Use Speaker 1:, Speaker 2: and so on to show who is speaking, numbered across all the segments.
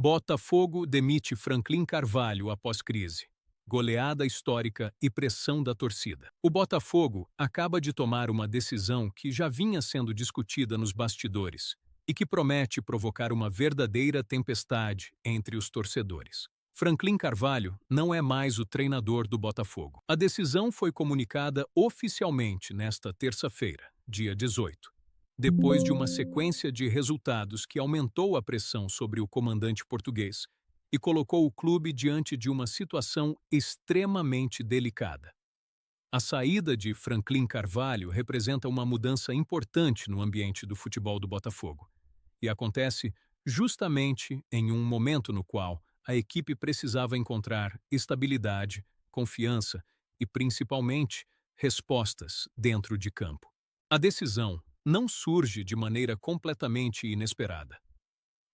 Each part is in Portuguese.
Speaker 1: Botafogo demite Franklin Carvalho após crise. Goleada histórica e pressão da torcida. O Botafogo acaba de tomar uma decisão que já vinha sendo discutida nos bastidores e que promete provocar uma verdadeira tempestade entre os torcedores. Franklin Carvalho não é mais o treinador do Botafogo. A decisão foi comunicada oficialmente nesta terça-feira, dia 18. Depois de uma sequência de resultados que aumentou a pressão sobre o comandante português e colocou o clube diante de uma situação extremamente delicada. A saída de Franklin Carvalho representa uma mudança importante no ambiente do futebol do Botafogo e acontece justamente em um momento no qual a equipe precisava encontrar estabilidade, confiança e, principalmente, respostas dentro de campo. A decisão não surge de maneira completamente inesperada.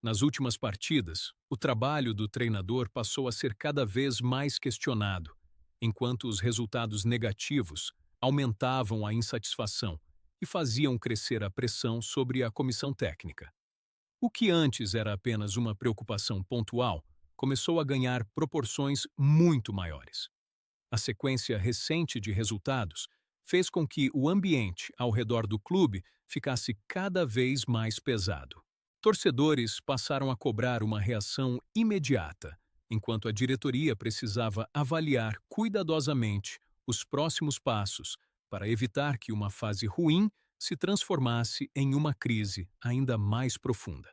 Speaker 1: Nas últimas partidas, o trabalho do treinador passou a ser cada vez mais questionado, enquanto os resultados negativos aumentavam a insatisfação e faziam crescer a pressão sobre a comissão técnica. O que antes era apenas uma preocupação pontual começou a ganhar proporções muito maiores. A sequência recente de resultados fez com que o ambiente ao redor do clube ficasse cada vez mais pesado. Torcedores passaram a cobrar uma reação imediata, enquanto a diretoria precisava avaliar cuidadosamente os próximos passos para evitar que uma fase ruim se transformasse em uma crise ainda mais profunda.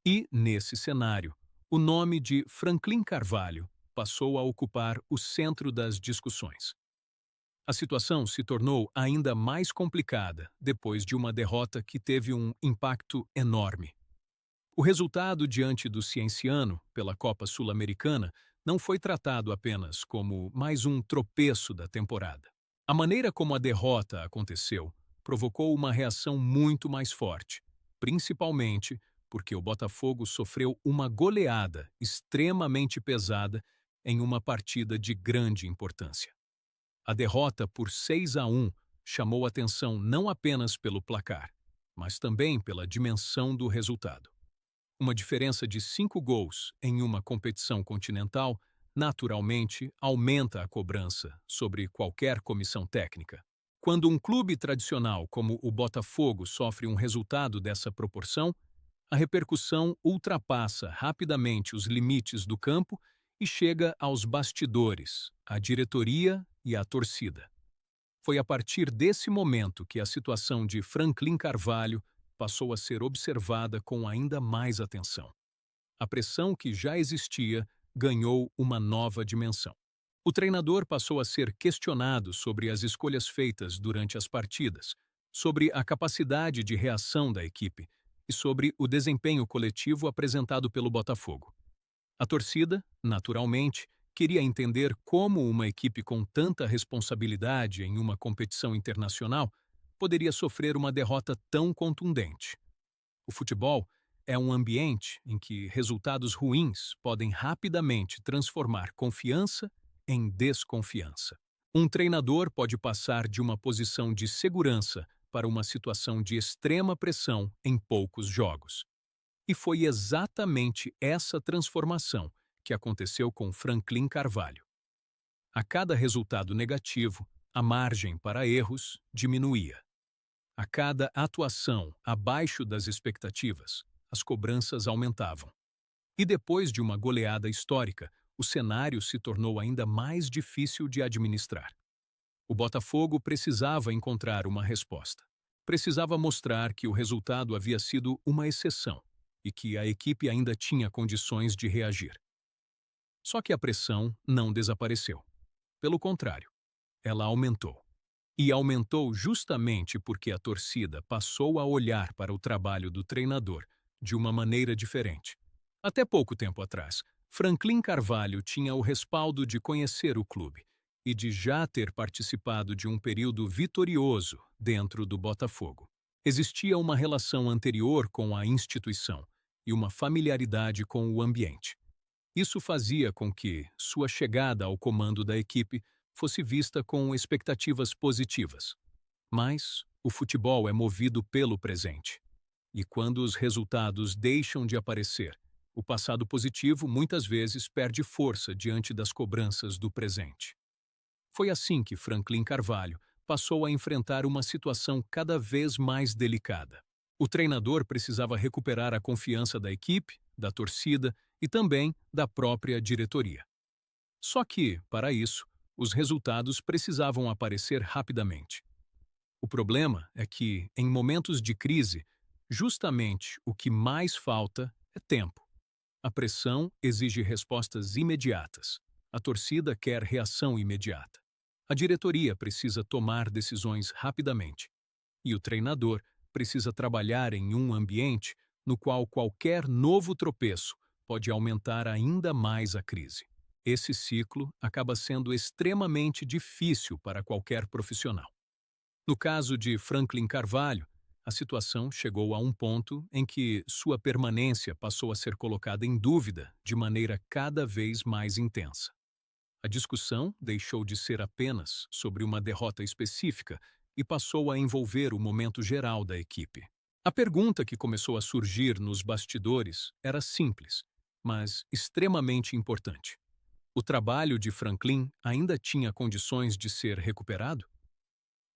Speaker 1: E, nesse cenário, o nome de Franklin Carvalho passou a ocupar o centro das discussões. A situação se tornou ainda mais complicada depois de uma derrota que teve um impacto enorme. O resultado diante do Cienciano, pela Copa Sul-Americana, não foi tratado apenas como mais um tropeço da temporada. A maneira como a derrota aconteceu provocou uma reação muito mais forte, principalmente porque o Botafogo sofreu uma goleada extremamente pesada em uma partida de grande importância. A derrota por 6-1 chamou atenção não apenas pelo placar, mas também pela dimensão do resultado. Uma diferença de 5 gols em uma competição continental naturalmente aumenta a cobrança sobre qualquer comissão técnica. Quando um clube tradicional como o Botafogo sofre um resultado dessa proporção, a repercussão ultrapassa rapidamente os limites do campo e chega aos bastidores, à diretoria e à torcida. Foi a partir desse momento que a situação de Franklin Carvalho passou a ser observada com ainda mais atenção. A pressão que já existia ganhou uma nova dimensão. O treinador passou a ser questionado sobre as escolhas feitas durante as partidas, sobre a capacidade de reação da equipe e sobre o desempenho coletivo apresentado pelo Botafogo. A torcida, naturalmente, queria entender como uma equipe com tanta responsabilidade em uma competição internacional poderia sofrer uma derrota tão contundente. O futebol é um ambiente em que resultados ruins podem rapidamente transformar confiança em desconfiança. Um treinador pode passar de uma posição de segurança para uma situação de extrema pressão em poucos jogos. E foi exatamente essa transformação que aconteceu com Franklin Carvalho. A cada resultado negativo, a margem para erros diminuía. A cada atuação abaixo das expectativas, as cobranças aumentavam. E depois de uma goleada histórica, o cenário se tornou ainda mais difícil de administrar. O Botafogo precisava encontrar uma resposta. Precisava mostrar que o resultado havia sido uma exceção e que a equipe ainda tinha condições de reagir. Só que a pressão não desapareceu. Pelo contrário, ela aumentou. E aumentou justamente porque a torcida passou a olhar para o trabalho do treinador de uma maneira diferente. Até pouco tempo atrás, Franklin Carvalho tinha o respaldo de conhecer o clube e de já ter participado de um período vitorioso dentro do Botafogo. Existia uma relação anterior com a instituição e uma familiaridade com o ambiente. Isso fazia com que sua chegada ao comando da equipe fosse vista com expectativas positivas. Mas o futebol é movido pelo presente. E quando os resultados deixam de aparecer, O passado positivo muitas vezes perde força diante das cobranças do presente. Foi assim que Franklin Carvalho passou a enfrentar uma situação cada vez mais delicada. O treinador precisava recuperar a confiança da equipe, da torcida e também da própria diretoria. Só que, para isso, os resultados precisavam aparecer rapidamente. O problema é que, em momentos de crise, justamente o que mais falta é tempo. A pressão exige respostas imediatas. A torcida quer reação imediata. A diretoria precisa tomar decisões rapidamente. E o treinador precisa trabalhar em um ambiente no qual qualquer novo tropeço pode aumentar ainda mais a crise. Esse ciclo acaba sendo extremamente difícil para qualquer profissional. No caso de Franklin Carvalho, a situação chegou a um ponto em que sua permanência passou a ser colocada em dúvida de maneira cada vez mais intensa. A discussão deixou de ser apenas sobre uma derrota específica e passou a envolver o momento geral da equipe. A pergunta que começou a surgir nos bastidores era simples, mas extremamente importante. O trabalho de Franklin ainda tinha condições de ser recuperado?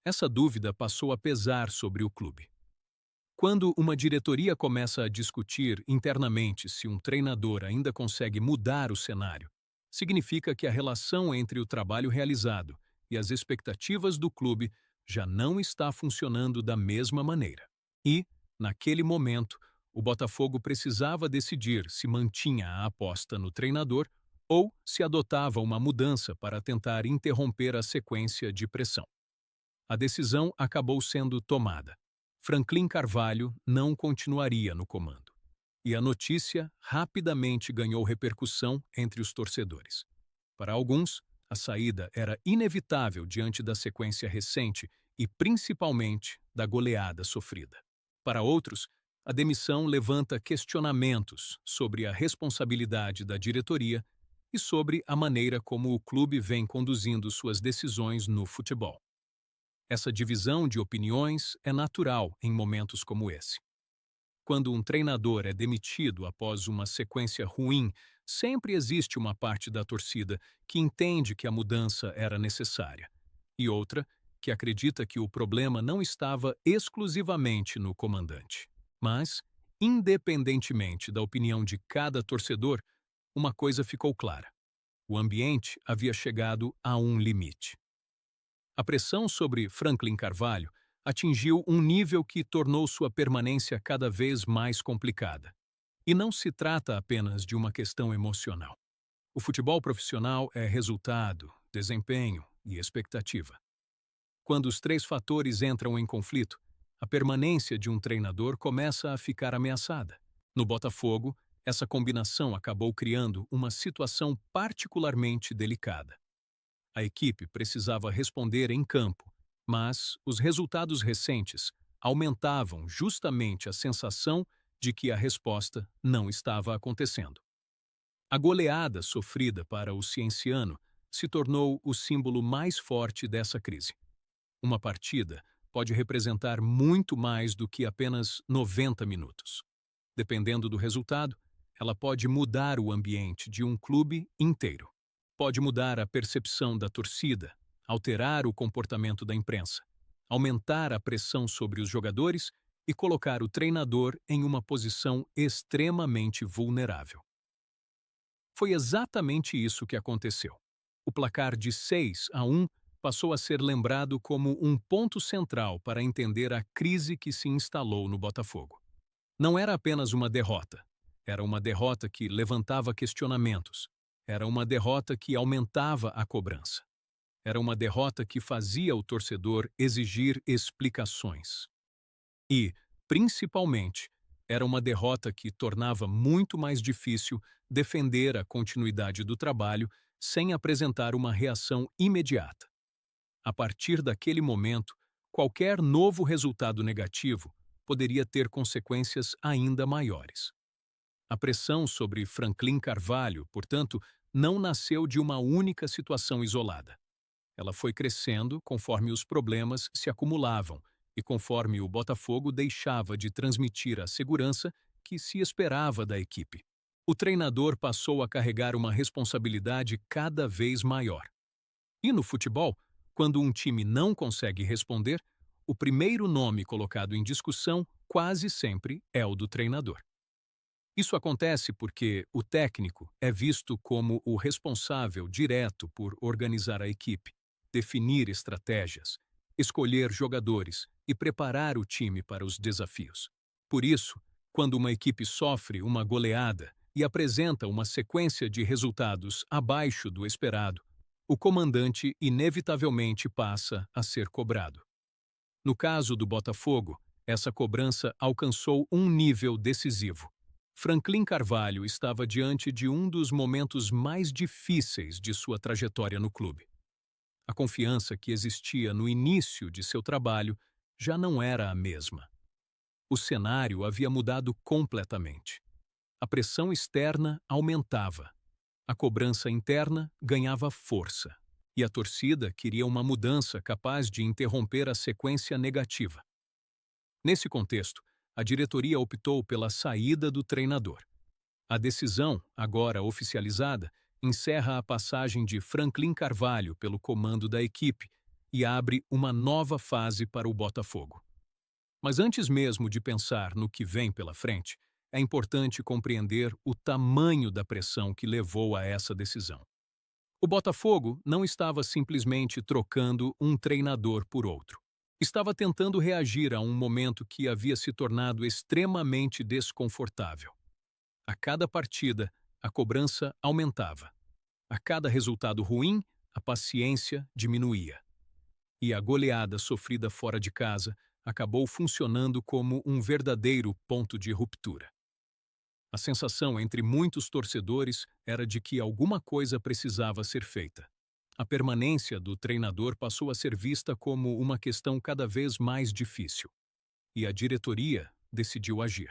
Speaker 1: Essa dúvida passou a pesar sobre o clube. Quando uma diretoria começa a discutir internamente se um treinador ainda consegue mudar o cenário, significa que a relação entre o trabalho realizado e as expectativas do clube já não está funcionando da mesma maneira. E, naquele momento, o Botafogo precisava decidir se mantinha a aposta no treinador ou se adotava uma mudança para tentar interromper a sequência de pressão. A decisão acabou sendo tomada. Franklin Carvalho não continuaria no comando. E a notícia rapidamente ganhou repercussão entre os torcedores. Para alguns, a saída era inevitável diante da sequência recente e, principalmente, da goleada sofrida. Para outros, a demissão levanta questionamentos sobre a responsabilidade da diretoria e sobre a maneira como o clube vem conduzindo suas decisões no futebol. Essa divisão de opiniões é natural em momentos como esse. Quando um treinador é demitido após uma sequência ruim, sempre existe uma parte da torcida que entende que a mudança era necessária, e outra que acredita que o problema não estava exclusivamente no comandante. Mas, independentemente da opinião de cada torcedor, uma coisa ficou clara: o ambiente havia chegado a um limite. A pressão sobre Franklin Carvalho atingiu um nível que tornou sua permanência cada vez mais complicada. E não se trata apenas de uma questão emocional. O futebol profissional é resultado, desempenho e expectativa. Quando os três fatores entram em conflito, a permanência de um treinador começa a ficar ameaçada. No Botafogo, essa combinação acabou criando uma situação particularmente delicada. A equipe precisava responder em campo, mas os resultados recentes aumentavam justamente a sensação de que a resposta não estava acontecendo. A goleada sofrida para o Cienciano se tornou o símbolo mais forte dessa crise. Uma partida pode representar muito mais do que apenas 90 minutos. Dependendo do resultado, ela pode mudar o ambiente de um clube inteiro. Pode mudar a percepção da torcida, alterar o comportamento da imprensa, aumentar a pressão sobre os jogadores e colocar o treinador em uma posição extremamente vulnerável. Foi exatamente isso que aconteceu. O placar de 6-1 passou a ser lembrado como um ponto central para entender a crise que se instalou no Botafogo. Não era apenas uma derrota. Era uma derrota que levantava questionamentos. Era uma derrota que aumentava a cobrança. Era uma derrota que fazia o torcedor exigir explicações. E, principalmente, era uma derrota que tornava muito mais difícil defender a continuidade do trabalho sem apresentar uma reação imediata. A partir daquele momento, qualquer novo resultado negativo poderia ter consequências ainda maiores. A pressão sobre Franklin Carvalho, portanto, não nasceu de uma única situação isolada. Ela foi crescendo conforme os problemas se acumulavam e conforme o Botafogo deixava de transmitir a segurança que se esperava da equipe. O treinador passou a carregar uma responsabilidade cada vez maior. E no futebol, quando um time não consegue responder, o primeiro nome colocado em discussão quase sempre é o do treinador. Isso acontece porque o técnico é visto como o responsável direto por organizar a equipe, definir estratégias, escolher jogadores e preparar o time para os desafios. Por isso, quando uma equipe sofre uma goleada e apresenta uma sequência de resultados abaixo do esperado, o comandante inevitavelmente passa a ser cobrado. No caso do Botafogo, essa cobrança alcançou um nível decisivo. Franklin Carvalho estava diante de um dos momentos mais difíceis de sua trajetória no clube. A confiança que existia no início de seu trabalho já não era a mesma. O cenário havia mudado completamente. A pressão externa aumentava. A cobrança interna ganhava força. E a torcida queria uma mudança capaz de interromper a sequência negativa. Nesse contexto, a diretoria optou pela saída do treinador. A decisão, agora oficializada, encerra a passagem de Franklin Carvalho pelo comando da equipe e abre uma nova fase para o Botafogo. Mas antes mesmo de pensar no que vem pela frente, é importante compreender o tamanho da pressão que levou a essa decisão. O Botafogo não estava simplesmente trocando um treinador por outro. Estava tentando reagir a um momento que havia se tornado extremamente desconfortável. A cada partida, a cobrança aumentava. A cada resultado ruim, a paciência diminuía. E a goleada sofrida fora de casa acabou funcionando como um verdadeiro ponto de ruptura. A sensação entre muitos torcedores era de que alguma coisa precisava ser feita. A permanência do treinador passou a ser vista como uma questão cada vez mais difícil. E a diretoria decidiu agir.